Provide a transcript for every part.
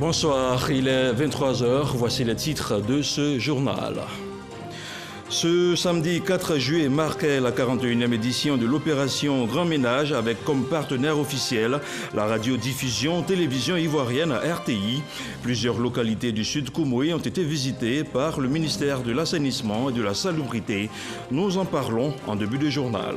Bonsoir, il est 23 h, voici les titres de ce journal. Ce samedi 4 juillet marquait la 41e édition de l'opération Grand Ménage avec comme partenaire officiel la radiodiffusion télévision ivoirienne RTI. Plusieurs localités du Sud Comoé ont été visitées par le ministère de l'Assainissement et de la Salubrité. Nous en parlons en début de journal.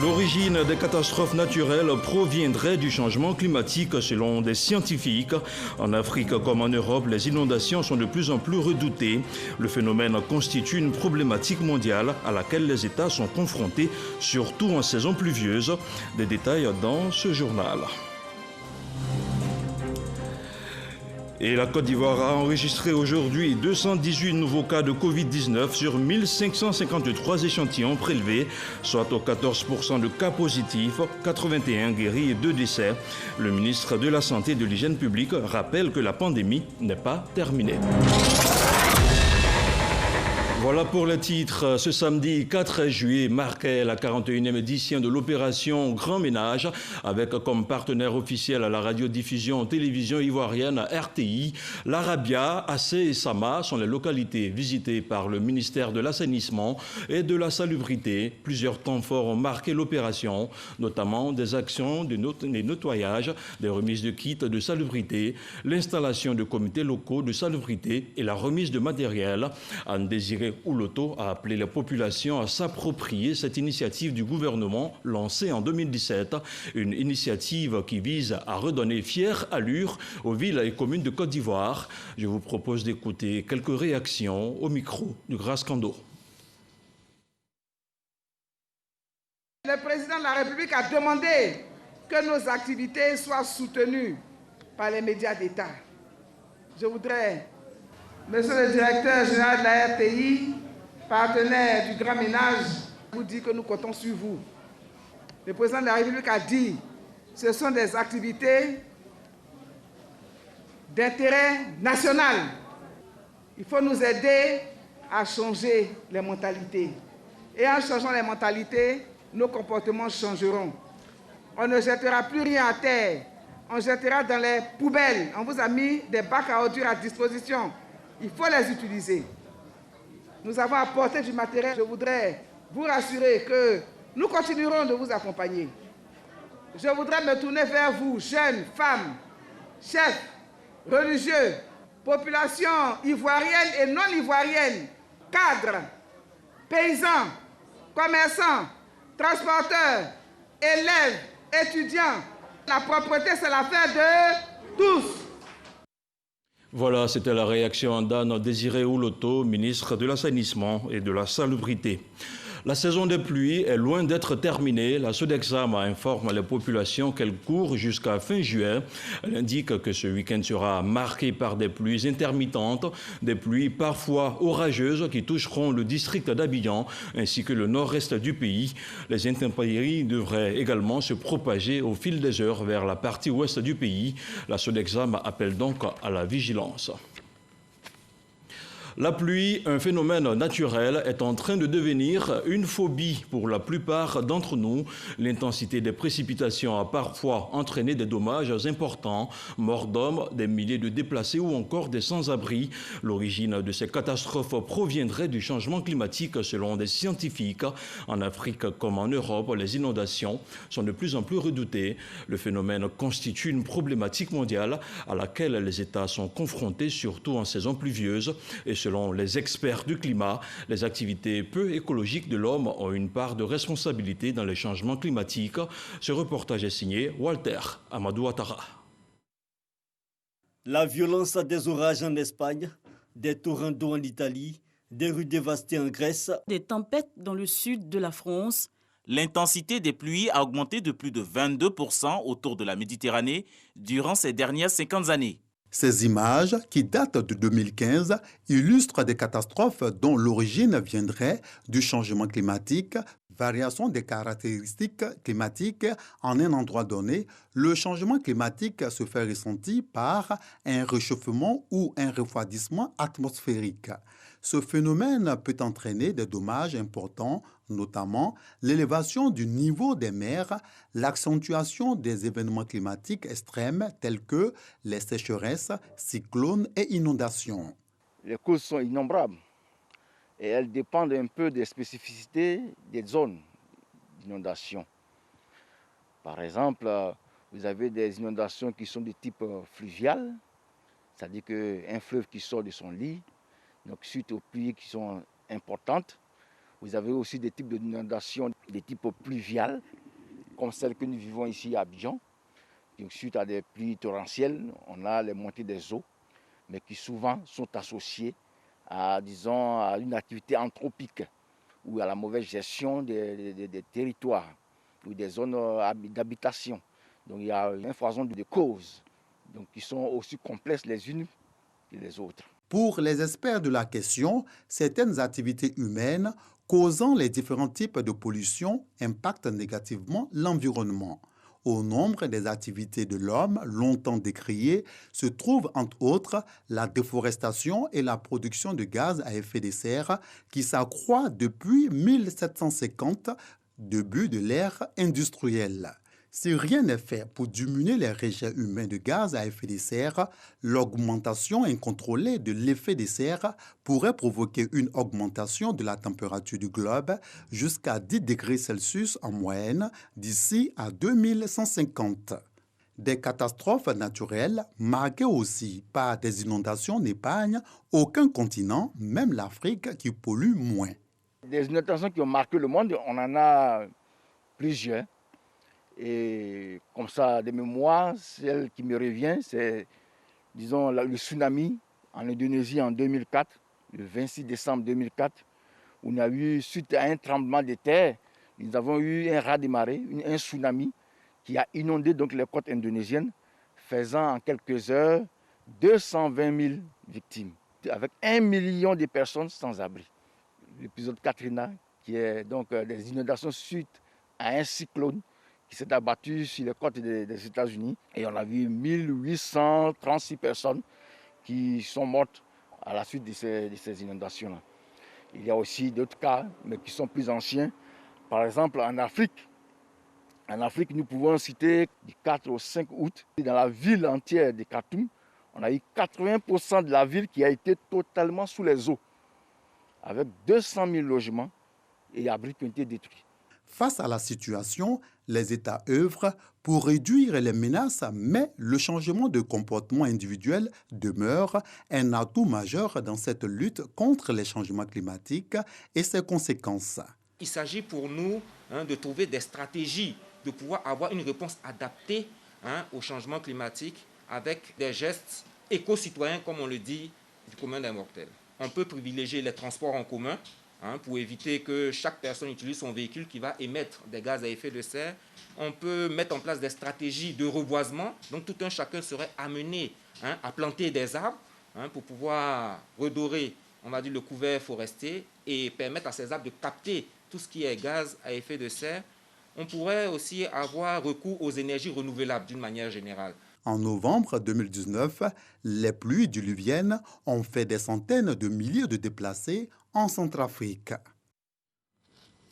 L'origine des catastrophes naturelles proviendrait du changement climatique selon des scientifiques. En Afrique comme en Europe, les inondations sont de plus en plus redoutées. Le phénomène constitue une problématique mondiale à laquelle les États sont confrontés, surtout en saison pluvieuse. Des détails dans ce journal. Et la Côte d'Ivoire a enregistré aujourd'hui 218 nouveaux cas de Covid-19 sur 1553 échantillons prélevés, soit au 14% de cas positifs, 81 guéris et 2 décès. Le ministre de la Santé et de l'Hygiène publique rappelle que la pandémie n'est pas terminée. Voilà pour le titre. Ce samedi 4 juillet marquait la 41e édition de l'opération Grand Ménage avec comme partenaire officiel à la radiodiffusion télévision ivoirienne RTI. L'Arabia, Assé et Sama sont les localités visitées par le ministère de l'Assainissement et de la Salubrité. Plusieurs temps forts ont marqué l'opération, notamment des actions de nettoyage, des remises de kits de salubrité, l'installation de comités locaux de salubrité et la remise de matériel. Anne-Désirée Ouloto a appelé la population à s'approprier cette initiative du gouvernement lancée en 2017, une initiative qui vise à redonner fière allure aux villes et communes de Côte d'Ivoire. Je vous propose d'écouter quelques réactions au micro du Grace Kando. Le président de la République a demandé que nos activités soient soutenues par les médias d'État. Je voudrais, Monsieur le directeur général de la RTI, partenaire du Grand Ménage, vous dit que nous comptons sur vous. Le président de la République a dit que ce sont des activités d'intérêt national. Il faut nous aider à changer les mentalités. Et en changeant les mentalités, nos comportements changeront. On ne jettera plus rien à terre. On jettera dans les poubelles. On vous a mis des bacs à ordures à disposition. Il faut les utiliser. Nous avons apporté du matériel. Je voudrais vous rassurer que nous continuerons de vous accompagner. Je voudrais me tourner vers vous, jeunes, femmes, chefs, religieux, population ivoirienne et non ivoirienne, cadres, paysans, commerçants, transporteurs, élèves, étudiants. La propreté, c'est l'affaire de tous. Voilà, c'était la réaction d'Anne-Désirée Ouloto, ministre de l'Assainissement et de la Salubrité. La saison des pluies est loin d'être terminée. La Sodexam informe les populations qu'elle court jusqu'à fin juin. Elle indique que ce week-end sera marqué par des pluies intermittentes, des pluies parfois orageuses qui toucheront le district d'Abidjan ainsi que le nord-est du pays. Les intempéries devraient également se propager au fil des heures vers la partie ouest du pays. La Sodexam appelle donc à la vigilance. La pluie, un phénomène naturel, est en train de devenir une phobie pour la plupart d'entre nous. L'intensité des précipitations a parfois entraîné des dommages importants, morts d'hommes, des milliers de déplacés ou encore des sans-abri. L'origine de ces catastrophes proviendrait du changement climatique selon des scientifiques. En Afrique comme en Europe, les inondations sont de plus en plus redoutées. Le phénomène constitue une problématique mondiale à laquelle les États sont confrontés, surtout en saison pluvieuse. Et selon les experts du climat, les activités peu écologiques de l'homme ont une part de responsabilité dans les changements climatiques. Ce reportage est signé Walter Amadou Ouattara. La violence des orages en Espagne, des torrents d'eau en Italie, des rues dévastées en Grèce, des tempêtes dans le sud de la France. L'intensité des pluies a augmenté de plus de 22% autour de la Méditerranée durant ces dernières 50 années. Ces images, qui datent de 2015, illustrent des catastrophes dont l'origine viendrait du changement climatique, variation des caractéristiques climatiques en un endroit donné, le changement climatique se fait ressentir par un réchauffement ou un refroidissement atmosphérique. Ce phénomène peut entraîner des dommages importants, notamment l'élévation du niveau des mers, l'accentuation des événements climatiques extrêmes tels que les sécheresses, cyclones et inondations. Les causes sont innombrables et elles dépendent un peu des spécificités des zones d'inondation. Par exemple, vous avez des inondations qui sont de type fluvial, c'est-à-dire qu'un fleuve qui sort de son lit, donc suite aux pluies qui sont importantes. Vous avez aussi des types d'inondations de type pluvial, comme celles que nous vivons ici à Abidjan. Donc, suite à des pluies torrentielles, on a les montées des eaux, mais qui souvent sont associées à, disons, à une activité anthropique ou à la mauvaise gestion des territoires ou des zones d'habitation. Donc il y a un foison de causes donc, qui sont aussi complexes les unes que les autres. Pour les experts de la question, certaines activités humaines causant les différents types de pollution impactent négativement l'environnement. Au nombre des activités de l'homme, longtemps décriées, se trouvent entre autres la déforestation et la production de gaz à effet de serre qui s'accroît depuis 1750, début de l'ère industrielle. Si rien n'est fait pour diminuer les rejets humains de gaz à effet de serre, l'augmentation incontrôlée de l'effet de serre pourrait provoquer une augmentation de la température du globe jusqu'à 10 degrés Celsius en moyenne d'ici à 2150. Des catastrophes naturelles, marquées aussi par des inondations, n'épargnent aucun continent, même l'Afrique qui pollue moins. Des inondations qui ont marqué le monde, on en a plusieurs. Et comme ça, de mémoire, celle qui me revient, c'est, disons, le tsunami en Indonésie en 2004, le 26 décembre 2004, où on a eu, suite à un tremblement de terre, nous avons eu un raz-de-marée, un tsunami, qui a inondé donc les côtes indonésiennes, faisant en quelques heures 220 000 victimes, avec 1 million de personnes sans abri. L'épisode Katrina, qui est donc des inondations suite à un cyclone, qui s'est abattu sur les côtes des États-Unis. Et on a vu 1836 personnes qui sont mortes à la suite de ces inondations-là. Il y a aussi d'autres cas, mais qui sont plus anciens. Par exemple, en Afrique, nous pouvons citer du 4 au 5 août, dans la ville entière de Khartoum, on a eu 80% de la ville qui a été totalement sous les eaux, avec 200 000 logements et abris qui ont été détruits. Face à la situation, les États œuvrent pour réduire les menaces, mais le changement de comportement individuel demeure un atout majeur dans cette lutte contre les changements climatiques et ses conséquences. Il s'agit pour nous de trouver des stratégies, de pouvoir avoir une réponse adaptée au changement climatique avec des gestes éco-citoyens, comme on le dit, du commun des mortels. On peut privilégier les transports en commun, pour éviter que chaque personne utilise son véhicule qui va émettre des gaz à effet de serre. On peut mettre en place des stratégies de reboisement. Donc tout un chacun serait amené à planter des arbres pour pouvoir redorer, on va dire, le couvert forestier et permettre à ces arbres de capter tout ce qui est gaz à effet de serre. On pourrait aussi avoir recours aux énergies renouvelables d'une manière générale. En novembre 2019, les pluies diluviennes ont fait des centaines de milliers de déplacés en Centrafrique.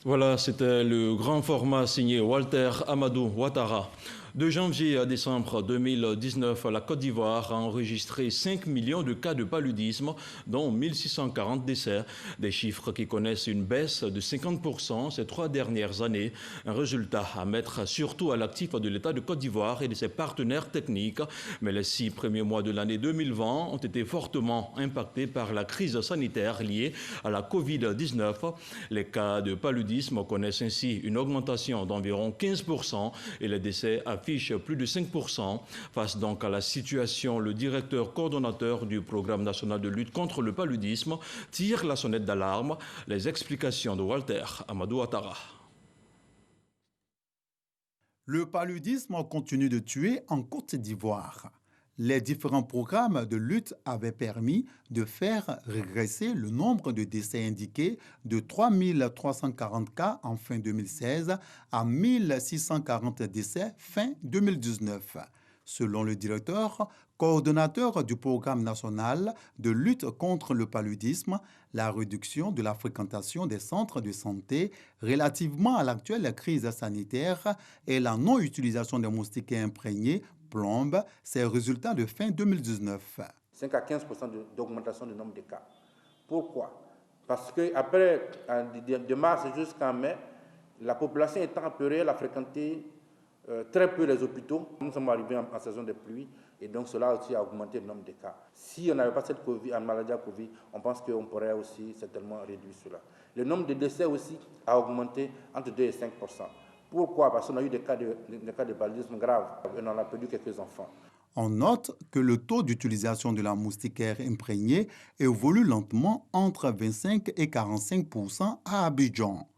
Voilà, c'était le grand format signé Walter Amadou Ouattara. De janvier à décembre 2019, la Côte d'Ivoire a enregistré 5 millions de cas de paludisme, dont 1640 décès. Des chiffres qui connaissent une baisse de 50% ces 3 dernières années. Un résultat à mettre surtout à l'actif de l'État de Côte d'Ivoire et de ses partenaires techniques. Mais les 6 premiers mois de l'année 2020 ont été fortement impactés par la crise sanitaire liée à la Covid-19. Les cas de paludisme connaissent ainsi une augmentation d'environ 15% et les décès affichent plus de 5%. Face donc à la situation, le directeur coordonnateur du programme national de lutte contre le paludisme tire la sonnette d'alarme. Les explications de Walter Amadou Ouattara. Le paludisme continue de tuer en Côte d'Ivoire. Les différents programmes de lutte avaient permis de faire régresser le nombre de décès indiqués de 3 340 cas en fin 2016 à 1 640 décès fin 2019. Selon le directeur, coordonnateur du programme national de lutte contre le paludisme, la réduction de la fréquentation des centres de santé relativement à l'actuelle crise sanitaire et la non-utilisation des moustiquaires imprégnés plombe ces résultats de fin 2019. 5 à 15% d'augmentation du nombre de cas. Pourquoi? Parce qu'après, de mars jusqu'en mai, la population étant apeurée, elle a fréquenté très peu les hôpitaux. Nous sommes arrivés en saison de pluie et donc cela aussi a augmenté le nombre de cas. Si on n'avait pas cette maladie à Covid, on pense qu'on pourrait aussi certainement réduire cela. Le nombre de décès aussi a augmenté entre 2 et 5%. Pourquoi? Parce qu'on a eu des cas de paludisme graves et on en a perdu quelques enfants. On note que le taux d'utilisation de la moustiquaire imprégnée évolue lentement entre 25 et 45% à Abidjan.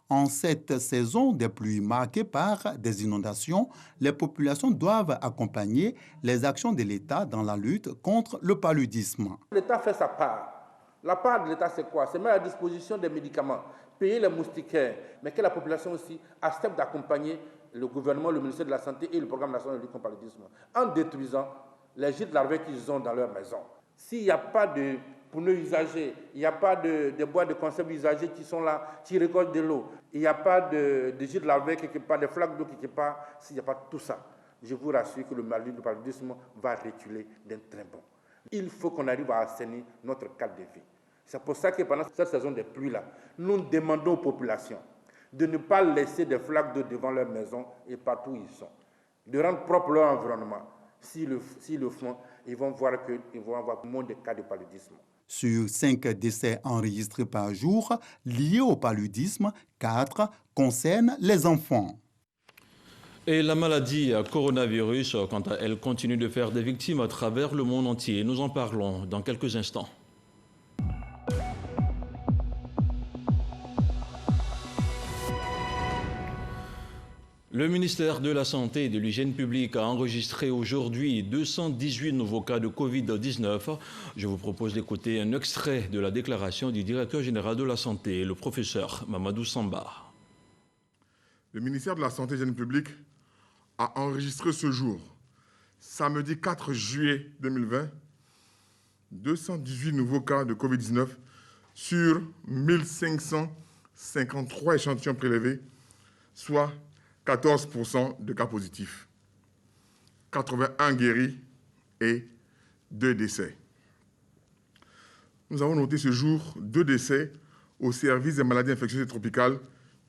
En cette saison des pluies marquées par des inondations, les populations doivent accompagner les actions de l'État dans la lutte contre le paludisme. L'État fait sa part. La part de l'État, c'est quoi? C'est mettre à disposition des médicaments, payer les moustiquaires, mais que la population aussi accepte d'accompagner le gouvernement, le ministère de la Santé et le programme national de lutte contre le paludisme en détruisant les gîtes larvaires qu'ils ont dans leur maison. S'il n'y a pas de pneus usagés, il n'y a pas de bois de conserve usagés qui sont là, qui récoltent de l'eau, il n'y a pas de gîtes larvaires quelque part, de flaques d'eau quelque part, s'il n'y a pas tout ça, je vous rassure que le paludisme va reculer d'un très bon. Il faut qu'on arrive à assainir notre cadre de vie. C'est pour ça que pendant cette saison des pluies-là, nous demandons aux populations de ne pas laisser des flaques d'eau devant leur maison et partout où ils sont, de rendre propre leur environnement. S'ils le font, ils vont voir qu'ils vont avoir moins de cas de paludisme. Sur 5 décès enregistrés par jour liés au paludisme, 4 concernent les enfants. Et la maladie à coronavirus, quant à elle, continue de faire des victimes à travers le monde entier. Nous en parlons dans quelques instants. Le ministère de la Santé et de l'Hygiène publique a enregistré aujourd'hui 218 nouveaux cas de Covid-19. Je vous propose d'écouter un extrait de la déclaration du directeur général de la Santé, le professeur Mamadou Samba. Le ministère de la Santé et de l'Hygiène publique a enregistré ce jour, samedi 4 juillet 2020, 218 nouveaux cas de Covid-19 sur 1553 échantillons prélevés, soit 14% de cas positifs, 81 guéris et 2 décès. Nous avons noté ce jour 2 décès au service des maladies infectieuses et tropicales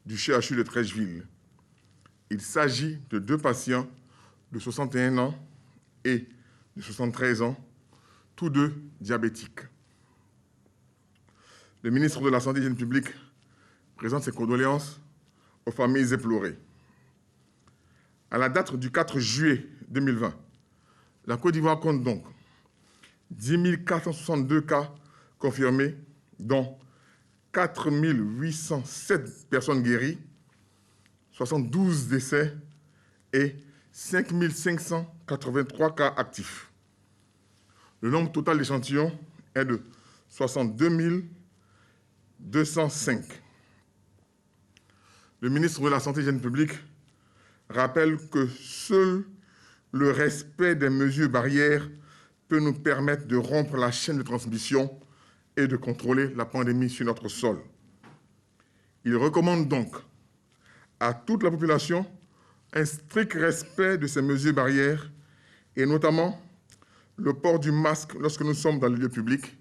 du CHU de Treichville. Il s'agit de 2 patients de 61 ans et de 73 ans, tous 2 diabétiques. Le ministre de la Santé et de l'Hygiène publique présente ses condoléances aux familles éplorées. À la date du 4 juillet 2020, la Côte d'Ivoire compte donc 10 462 cas confirmés, dont 4 807 personnes guéries, 72 décès et 5 583 cas actifs. Le nombre total d'échantillons est de 62 205. Le ministre de la Santé et de l'Hygiène publique rappelle que seul le respect des mesures barrières peut nous permettre de rompre la chaîne de transmission et de contrôler la pandémie sur notre sol. Il recommande donc à toute la population un strict respect de ces mesures barrières et notamment le port du masque lorsque nous sommes dans les lieux publics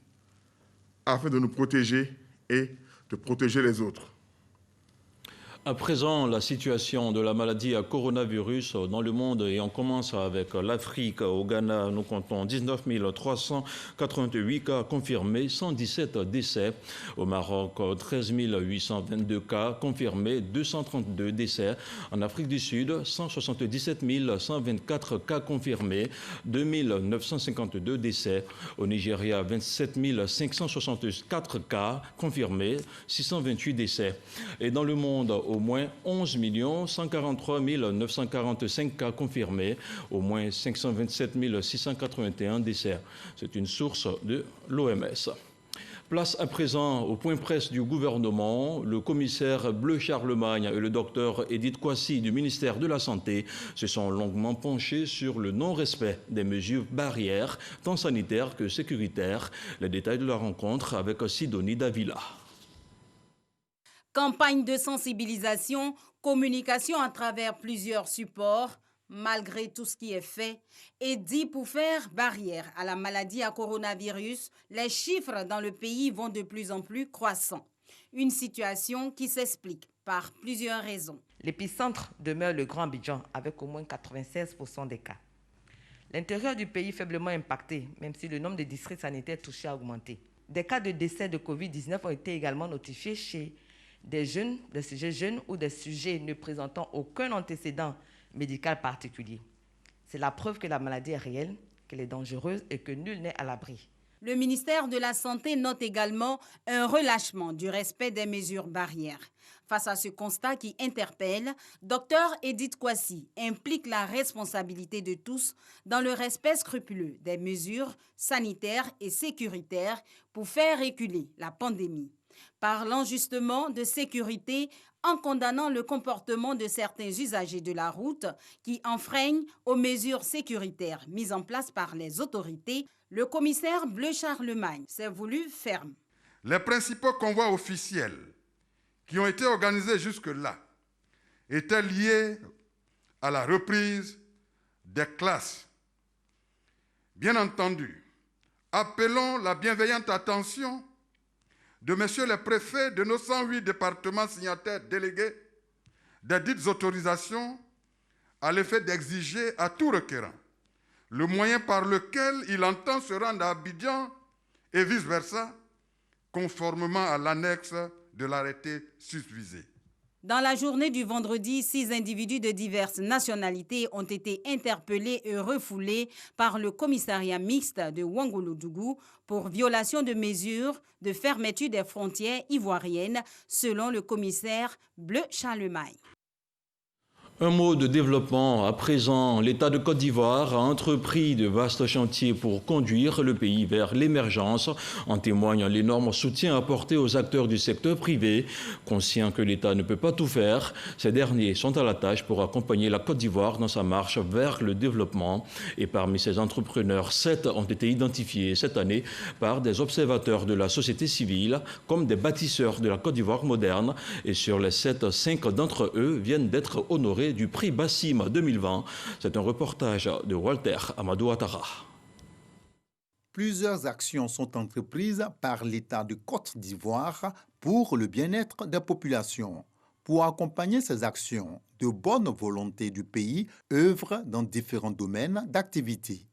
afin de nous protéger et de protéger les autres. À présent, la situation de la maladie à coronavirus dans le monde, et on commence avec l'Afrique. Au Ghana, nous comptons 19 388 cas confirmés, 117 décès. Au Maroc, 13 822 cas confirmés, 232 décès. En Afrique du Sud, 177 124 cas confirmés, 2 952 décès. Au Nigeria, 27 564 cas confirmés, 628 décès. Et dans le monde, au au moins 11 143 945 cas confirmés, au moins 527 681 décès. C'est une source de l'OMS. Place à présent au point presse du gouvernement. Le commissaire Bleu Charlemagne et le docteur Edith Kwasi du ministère de la Santé se sont longuement penchés sur le non-respect des mesures barrières, tant sanitaires que sécuritaires. Les détails de la rencontre avec Sidonie Davila. Campagne de sensibilisation, communication à travers plusieurs supports. Malgré tout ce qui est fait et dit pour faire barrière à la maladie à coronavirus, les chiffres dans le pays vont de plus en plus croissants. Une situation qui s'explique par plusieurs raisons. L'épicentre demeure le Grand Abidjan avec au moins 96% des cas. L'intérieur du pays faiblement impacté, même si le nombre de districts sanitaires touchés a augmenté. Des cas de décès de Covid-19 ont été également notifiés chez des sujets jeunes ou des sujets ne présentant aucun antécédent médical particulier. C'est la preuve que la maladie est réelle, qu'elle est dangereuse et que nul n'est à l'abri. Le ministère de la Santé note également un relâchement du respect des mesures barrières. Face à ce constat qui interpelle, Dr Edith Kwasi implique la responsabilité de tous dans le respect scrupuleux des mesures sanitaires et sécuritaires pour faire reculer la pandémie. Parlant justement de sécurité, en condamnant le comportement de certains usagers de la route qui enfreignent aux mesures sécuritaires mises en place par les autorités, le commissaire Bleu Charlemagne s'est voulu ferme. Les principaux convois officiels qui ont été organisés jusque-là étaient liés à la reprise des classes. Bien entendu, appelons la bienveillante attention de messieurs les préfets de nos 108 départements signataires délégués des dites autorisations à l'effet d'exiger à tout requérant le moyen par lequel il entend se rendre à Abidjan et vice-versa, conformément à l'annexe de l'arrêté susvisé. Dans la journée du vendredi, 6 individus de diverses nationalités ont été interpellés et refoulés par le commissariat mixte de Ouagadougou pour violation de mesures de fermeture des frontières ivoiriennes, selon le commissaire Bleu Charlemagne. Un mot de développement. À présent, l'État de Côte d'Ivoire a entrepris de vastes chantiers pour conduire le pays vers l'émergence. En témoigne l'énorme soutien apporté aux acteurs du secteur privé. Conscients que l'État ne peut pas tout faire, ces derniers sont à la tâche pour accompagner la Côte d'Ivoire dans sa marche vers le développement. Et parmi ces entrepreneurs, 7 ont été identifiés cette année par des observateurs de la société civile comme des bâtisseurs de la Côte d'Ivoire moderne. Et sur les 7, 5 d'entre eux viennent d'être honorés du prix Bassim 2020. C'est un reportage de Walter Amadou Ouattara. Plusieurs actions sont entreprises par l'État de Côte d'Ivoire pour le bien-être des populations. Pour accompagner ces actions, de bonne volonté du pays œuvrent dans différents domaines d'activité.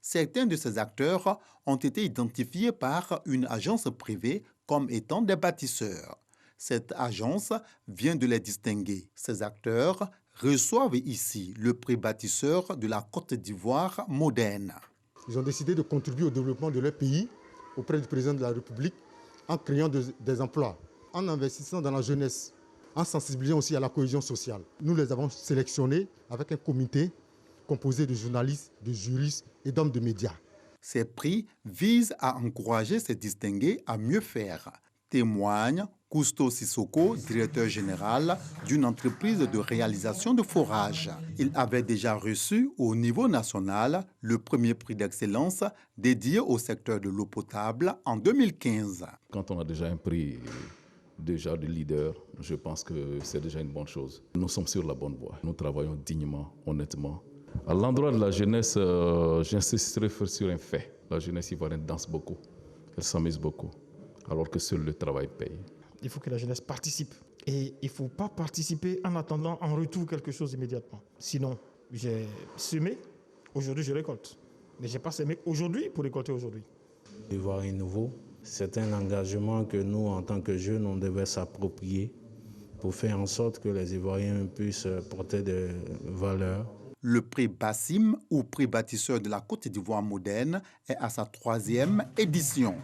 Certains de ces acteurs ont été identifiés par une agence privée comme étant des bâtisseurs. Cette agence vient de les distinguer. Ces acteurs reçoivent ici le prix bâtisseur de la Côte d'Ivoire moderne. Ils ont décidé de contribuer au développement de leur pays auprès du président de la République en créant des emplois, en investissant dans la jeunesse, en sensibilisant aussi à la cohésion sociale. Nous les avons sélectionnés avec un comité composé de journalistes, de juristes et d'hommes de médias. Ces prix visent à encourager ces distingués à mieux faire, témoigne Cousteau Sissoko, directeur général d'une entreprise de réalisation de forages. Il avait déjà reçu au niveau national le premier prix d'excellence dédié au secteur de l'eau potable en 2015. Quand on a déjà un prix de leader, je pense que c'est déjà une bonne chose. Nous sommes sur la bonne voie. Nous travaillons dignement, honnêtement. À l'endroit de la jeunesse, j'insisterai sur un fait. La jeunesse ivoirienne danse beaucoup, elle s'amuse beaucoup, alors que seul le travail paye. Il faut que la jeunesse participe. Et il ne faut pas participer en attendant en retour quelque chose immédiatement. Sinon, j'ai semé, aujourd'hui je récolte. Mais je n'ai pas semé aujourd'hui pour récolter aujourd'hui. L'Ivoirien nouveau, c'est un engagement que nous, en tant que jeunes, on devait s'approprier pour faire en sorte que les Ivoiriens puissent porter des valeurs. Le prix Bassim, ou prix bâtisseur de la Côte d'Ivoire moderne, est à sa 3e édition.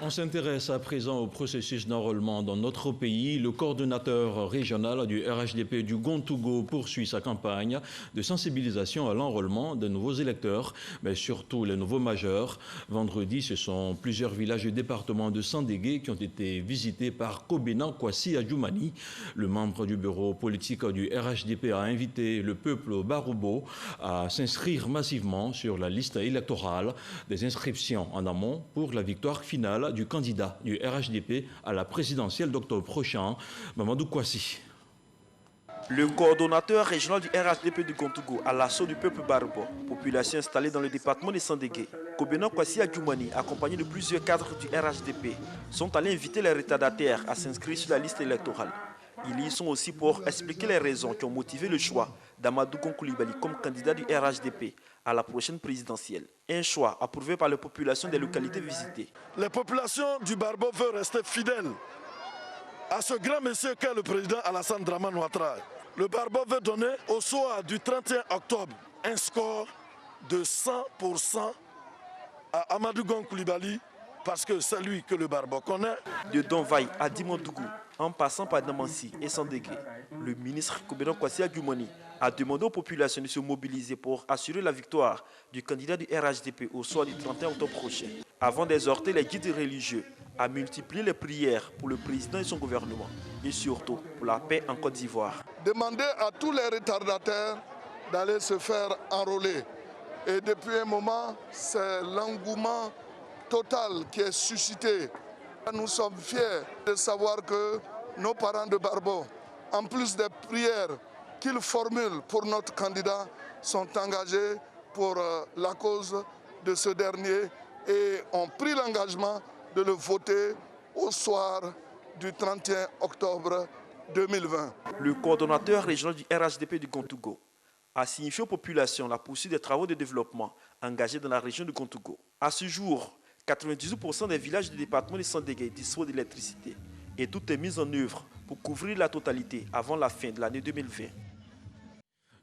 On s'intéresse à présent au processus d'enrôlement dans notre pays. Le coordonnateur régional du RHDP du Gontougo poursuit sa campagne de sensibilisation à l'enrôlement de nouveaux électeurs, mais surtout les nouveaux majeurs. Vendredi, ce sont plusieurs villages du département de Sandégué qui ont été visités par Kobena Kwasi Adjoumani. Le membre du bureau politique du RHDP a invité le peuple baroubo à s'inscrire massivement sur la liste électorale. Des inscriptions en amont pour la victoire finale du candidat du RHDP à la présidentielle d'octobre prochain, Mamadou Kwasi. Le coordonnateur régional du RHDP du Gontougo à l'assaut du peuple baroubo, population installée dans le département de Sandégué, Kobena Kwasi Adjoumani, accompagné de plusieurs cadres du RHDP, sont allés inviter les retardataires à s'inscrire sur la liste électorale. Ils y sont aussi pour expliquer les raisons qui ont motivé le choix d'Amadou Gon Coulibaly comme candidat du RHDP à la prochaine présidentielle. Un choix approuvé par les populations des localités visitées. Les populations du Barbo veulent rester fidèles à ce grand monsieur qu'est le président Alassane Dramane Ouattara. Le Barbo veut donner au soir du 31 octobre un score de 100% à Amadou Gon Coulibaly parce que c'est lui que le Barbo connaît. De Donvaï à Dimodougou, en passant par Namansi et Sandégué, le ministre Kobena Kwasi Adjoumani a demandé aux populations de se mobiliser pour assurer la victoire du candidat du RHDP au soir du 31 octobre prochain, avant d'exhorter les guides religieux à multiplier les prières pour le président et son gouvernement, et surtout pour la paix en Côte d'Ivoire. Demandez à tous les retardataires d'aller se faire enrôler. Et depuis un moment, c'est l'engouement total qui est suscité. Nous sommes fiers de savoir que nos parents de Barbo, en plus des prières qu'ils formulent pour notre candidat, sont engagés pour la cause de ce dernier et ont pris l'engagement de le voter au soir du 31 octobre 2020. Le coordonnateur régional du RHDP du Gontougo a signifié aux populations la poursuite des travaux de développement engagés dans la région de Gontougo. À ce jour, 98% des villages du département de Sandégué disposent d'électricité et tout est mis en œuvre pour couvrir la totalité avant la fin de l'année 2020.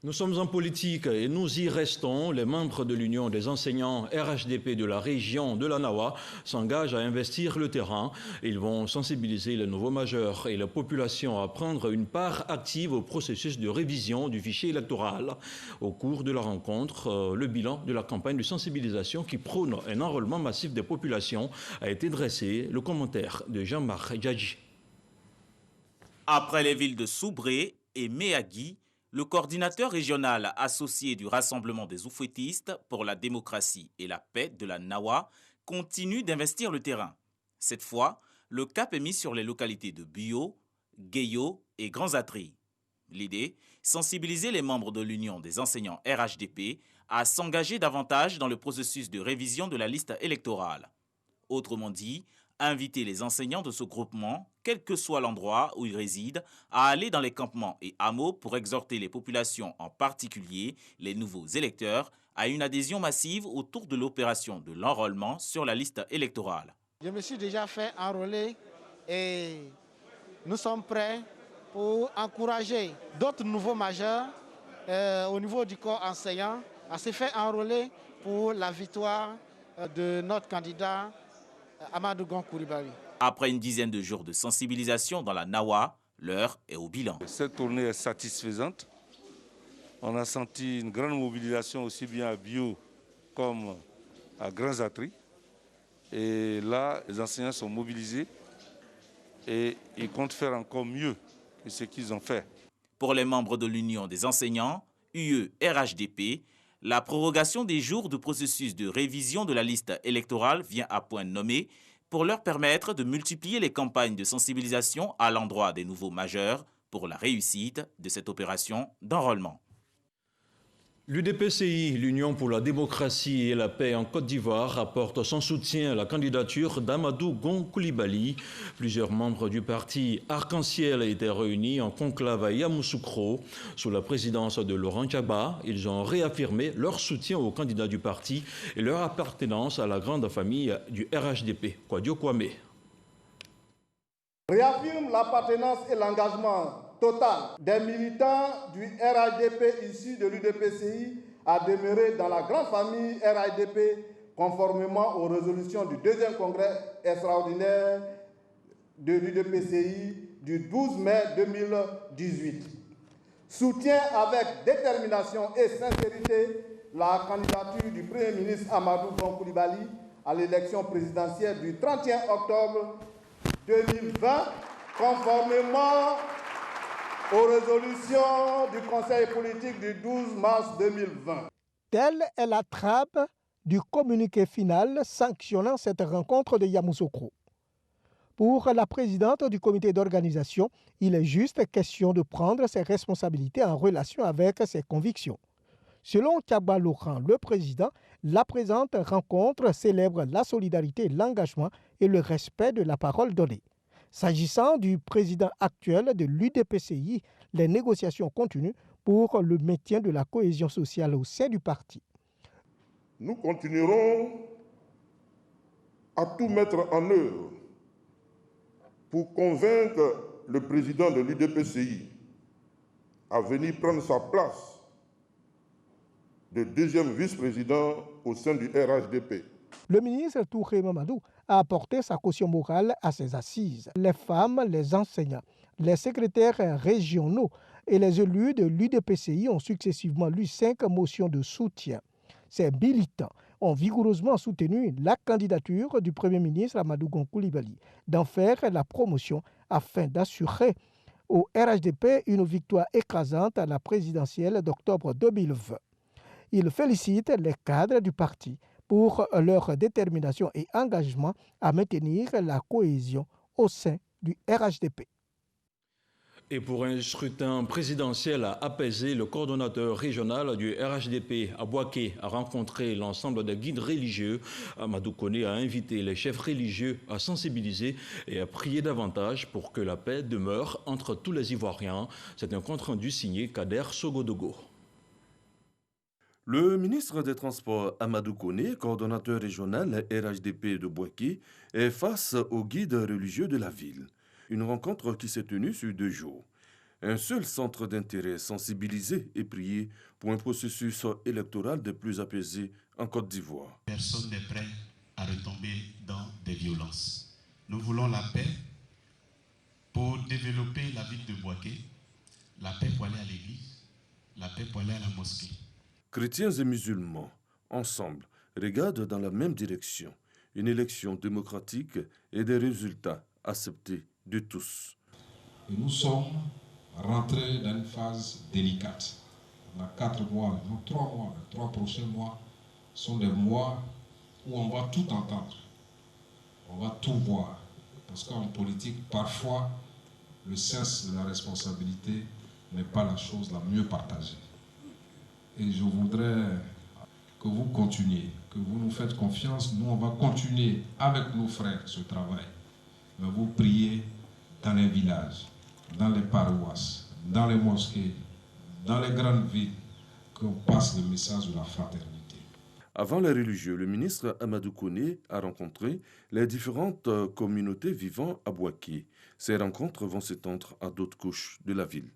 Nous sommes en politique et nous y restons. Les membres de l'Union des enseignants RHDP de la région de la Nawa s'engagent à investir le terrain. Ils vont sensibiliser les nouveaux majeurs et la population à prendre une part active au processus de révision du fichier électoral. Au cours de la rencontre, le bilan de la campagne de sensibilisation qui prône un enrôlement massif des populations a été dressé. Le commentaire de Jean-Marc Djadji. Après les villes de Soubré et Méagui, le coordinateur régional associé du Rassemblement des oufouettistes pour la démocratie et la paix de la Nawa continue d'investir le terrain. Cette fois, le cap est mis sur les localités de Buyo, Gueyo et Grands Atri. L'idée, sensibiliser les membres de l'Union des enseignants RHDP à s'engager davantage dans le processus de révision de la liste électorale. Autrement dit, inviter les enseignants de ce groupement, quel que soit l'endroit où ils résident, à aller dans les campements et hameaux pour exhorter les populations, en particulier les nouveaux électeurs, à une adhésion massive autour de l'opération de l'enrôlement sur la liste électorale. Je me suis déjà fait enrôler et nous sommes prêts pour encourager d'autres nouveaux majeurs au niveau du corps enseignant à se faire enrôler pour la victoire de notre candidat Amadou Gon Coulibaly. Après une dizaine de jours de sensibilisation dans la Nawa, l'heure est au bilan. Cette tournée est satisfaisante. On a senti une grande mobilisation aussi bien à Bio comme à Grands Atri. Et là, les enseignants sont mobilisés et ils comptent faire encore mieux que ce qu'ils ont fait. Pour les membres de l'Union des enseignants, UE-RHDP, la prorogation des jours du processus de révision de la liste électorale vient à point nommé pour leur permettre de multiplier les campagnes de sensibilisation à l'endroit des nouveaux majeurs pour la réussite de cette opération d'enrôlement. L'UDPCI, l'Union pour la démocratie et la paix en Côte d'Ivoire, apporte son soutien à la candidature d'Amadou Gon Coulibaly. Plusieurs membres du parti Arc-en-Ciel étaient réunis en conclave à Yamoussoukro. Sous la présidence de Laurent Gbagba, ils ont réaffirmé leur soutien aux candidats du parti et leur appartenance à la grande famille du RHDP. Kwadio Kwame. Réaffirme l'appartenance et l'engagement total des militants du RHDP issus de l'UDPCI à demeurer dans la grande famille RHDP conformément aux résolutions du deuxième congrès extraordinaire de l'UDPCI du 12 mai 2018. Soutient avec détermination et sincérité la candidature du Premier ministre Amadou Gon Coulibaly à l'élection présidentielle du 31 octobre 2020, conformément aux résolutions du Conseil politique du 12 mars 2020. Telle est la trame du communiqué final sanctionnant cette rencontre de Yamoussoukro. Pour la présidente du comité d'organisation, il est juste question de prendre ses responsabilités en relation avec ses convictions. Selon Thiaba Laurent, le président, la présente rencontre célèbre la solidarité, l'engagement et le respect de la parole donnée. S'agissant du président actuel de l'UDPCI, les négociations continuent pour le maintien de la cohésion sociale au sein du parti. Nous continuerons à tout mettre en œuvre pour convaincre le président de l'UDPCI à venir prendre sa place de deuxième vice-président au sein du RHDP. Le ministre Touré Mamadou a apporté sa caution morale à ces assises. Les femmes, les enseignants, les secrétaires régionaux et les élus de l'UDPCI ont successivement lu 5 motions de soutien. Ces militants ont vigoureusement soutenu la candidature du Premier ministre Amadou Gon Coulibaly d'en faire la promotion afin d'assurer au RHDP une victoire écrasante à la présidentielle d'octobre 2020. Il félicite les cadres du parti pour leur détermination et engagement à maintenir la cohésion au sein du RHDP. Et pour un scrutin présidentiel apaisé, le coordonnateur régional du RHDP à Bouaké a rencontré l'ensemble des guides religieux. Amadou Koné a invité les chefs religieux à sensibiliser et à prier davantage pour que la paix demeure entre tous les Ivoiriens. C'est un compte-rendu signé Kader Sogodogo. Le ministre des Transports Amadou Koné, coordonnateur régional RHDP de Bouaké, est face aux guides religieux de la ville. Une rencontre qui s'est tenue sur 2 jours. Un seul centre d'intérêt, sensibiliser et prier pour un processus électoral de plus apaisé en Côte d'Ivoire. Personne n'est prêt à retomber dans des violences. Nous voulons la paix pour développer la ville de Bouaké, la paix pour aller à l'église, la paix pour aller à la mosquée. Chrétiens et musulmans, ensemble, regardent dans la même direction. Une élection démocratique et des résultats acceptés de tous. Et nous sommes rentrés dans une phase délicate. On a 4 mois, non 3 mois, les 3 prochains mois sont des mois où on va tout entendre. On va tout voir. Parce qu'en politique, parfois, le sens de la responsabilité n'est pas la chose la mieux partagée. Et je voudrais que vous continuiez, que vous nous faites confiance. Nous, on va continuer avec nos frères ce travail. Mais vous priez dans les villages, dans les paroisses, dans les mosquées, dans les grandes villes, qu'on passe le message de la fraternité. Avant les religieux, le ministre Amadou Koné a rencontré les différentes communautés vivant à Bouaké. Ces rencontres vont s'étendre à d'autres couches de la ville.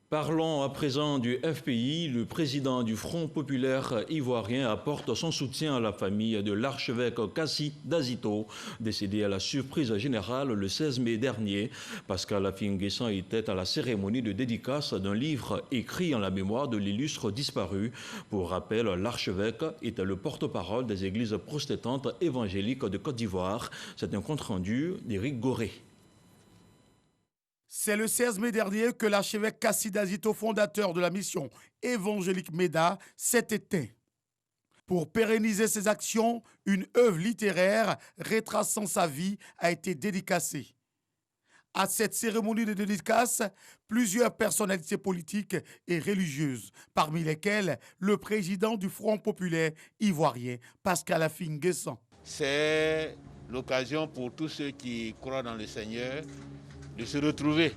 Parlons à présent du FPI. Le président du Front populaire ivoirien apporte son soutien à la famille de l'archevêque Kassi Dazito, décédé à la surprise générale le 16 mai dernier. Pascal Affi-N'Guessan était à la cérémonie de dédicace d'un livre écrit en la mémoire de l'illustre disparu. Pour rappel, l'archevêque était le porte-parole des églises protestantes évangéliques de Côte d'Ivoire. C'est un compte-rendu d'Éric Goré. C'est le 16 mai dernier que l'archevêque Kassi Dazito, fondateur de la mission évangélique MEDA, s'est éteint. Pour pérenniser ses actions, une œuvre littéraire retraçant sa vie a été dédicacée. À cette cérémonie de dédicace, plusieurs personnalités politiques et religieuses, parmi lesquelles le président du Front populaire ivoirien, Pascal Affi-N'Guessan. C'est l'occasion pour tous ceux qui croient dans le Seigneur de se retrouver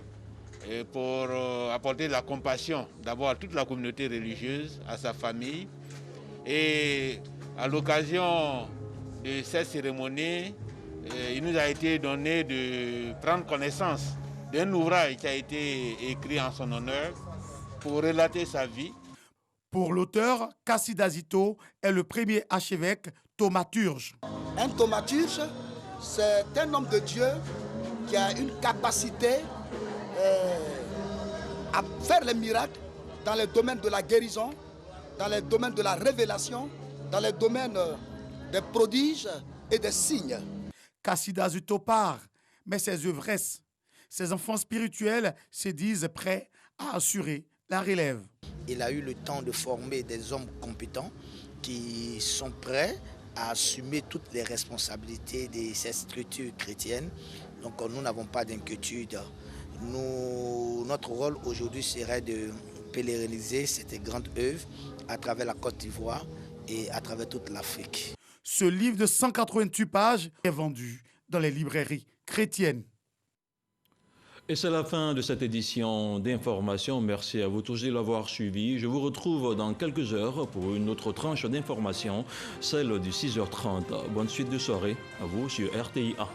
et pour apporter de la compassion d'abord à toute la communauté religieuse, à sa famille. Et à l'occasion de cette cérémonie, il nous a été donné de prendre connaissance d'un ouvrage qui a été écrit en son honneur pour relater sa vie. Pour l'auteur, Kassidazito est le premier archevêque thaumaturge. Un thaumaturge, c'est un homme de Dieu qui a une capacité à faire les miracles dans les domaines de la guérison, dans les domaines de la révélation, dans les domaines des prodiges et des signes. Kassidazito part, mais ses œuvresses, ses enfants spirituels se disent prêts à assurer la relève. Il a eu le temps de former des hommes compétents qui sont prêts à assumer toutes les responsabilités de ces structures chrétiennes. Donc nous n'avons pas d'inquiétude. Notre rôle aujourd'hui serait de pèleriniser cette grande œuvre à travers la Côte d'Ivoire et à travers toute l'Afrique. Ce livre de 188 pages est vendu dans les librairies chrétiennes. Et c'est la fin de cette édition d'information. Merci à vous tous de l'avoir suivi. Je vous retrouve dans quelques heures pour une autre tranche d'information, celle du 6h30. Bonne suite de soirée à vous sur RTI1.